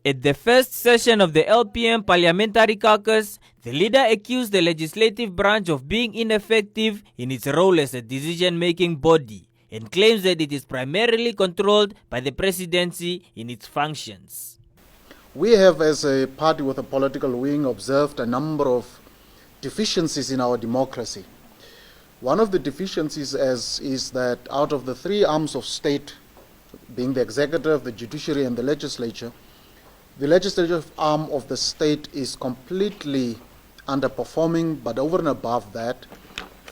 At the first session of the LPM Parliamentary Caucus, the leader accused the legislative branch of being ineffective in its role as a decision-making body and claims that it is primarily controlled by the presidency in its functions. We have, as a party with a political wing, observed a number of deficiencies in our democracy. One of the deficiencies is that out of the three arms of state, being the executive, the judiciary, and the legislature, the legislative arm of the state is completely underperforming, but over and above that,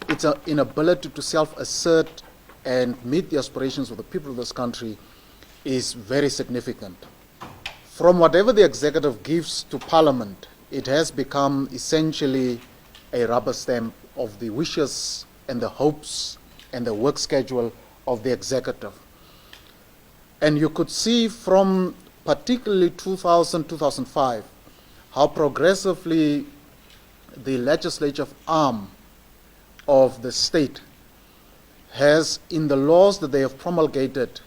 its inability to self-assert and meet the aspirations of the people of this country is very significant. From whatever the executive gives to Parliament, it has become essentially a rubber stamp of the wishes and the hopes and the work schedule of the executive. And you could see from particularly 2000-2005, how progressively the legislative arm of the state has, in the laws that they have promulgated,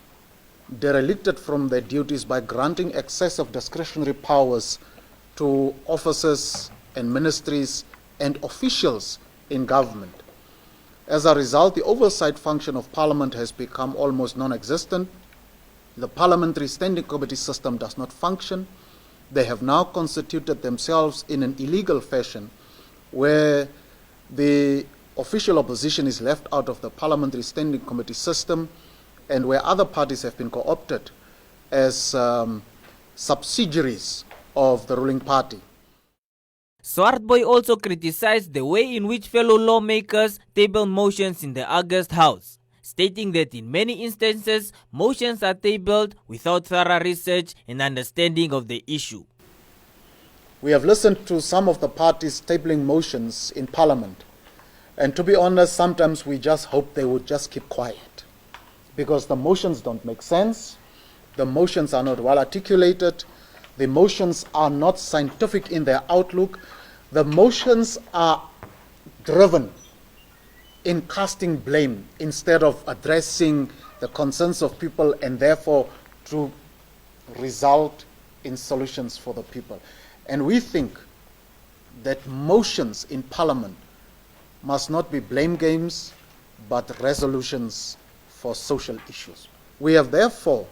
derelicted from their duties by granting excessive discretionary powers to officers and ministries and officials in government. As a result, the oversight function of Parliament has become almost non-existent. The parliamentary standing committee system does not function. They have now constituted themselves in an illegal fashion where the official opposition is left out of the parliamentary standing committee system and where other parties have been co-opted as subsidiaries of the ruling party. Swartbooi also criticized the way in which fellow lawmakers table motions in the August House, stating that in many instances, motions are tabled without thorough research and understanding of the issue. We have listened to some of the parties tabling motions in Parliament, and to be honest, sometimes we just hope they would just keep quiet, because the motions don't make sense, the motions are not well articulated, the motions are not scientific in their outlook, the motions are driven in casting blame instead of addressing the concerns of people and therefore to result in solutions for the people. And we think that motions in Parliament must not be blame games, but resolutions for social issues. We have therefore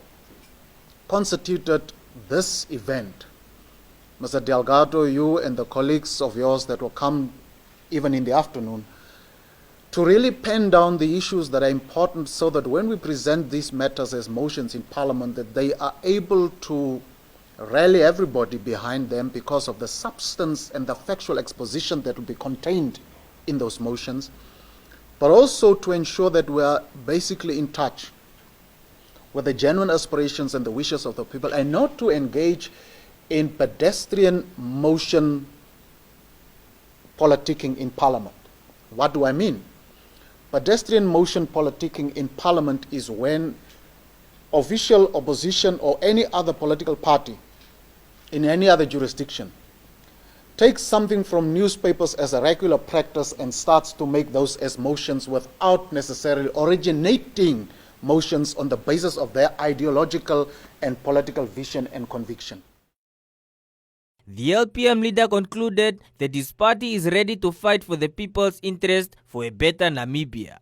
constituted this event. Mr. Delgado, you and the colleagues of yours that will come even in the afternoon, to really pen down the issues that are important so that when we present these matters as motions in Parliament, that they are able to rally everybody behind them because of the substance and the factual exposition that will be contained in those motions, but also to ensure that we are basically in touch with the genuine aspirations and the wishes of the people, and not to engage in pedestrian motion politicking in Parliament. What do I mean? Pedestrian motion politicking in Parliament is when official opposition or any other political party in any other jurisdiction takes something from newspapers as a regular practice and starts to make those as motions without necessarily originating motions on the basis of their ideological and political vision and conviction. The LPM leader concluded that his party is ready to fight for the people's interest for a better Namibia.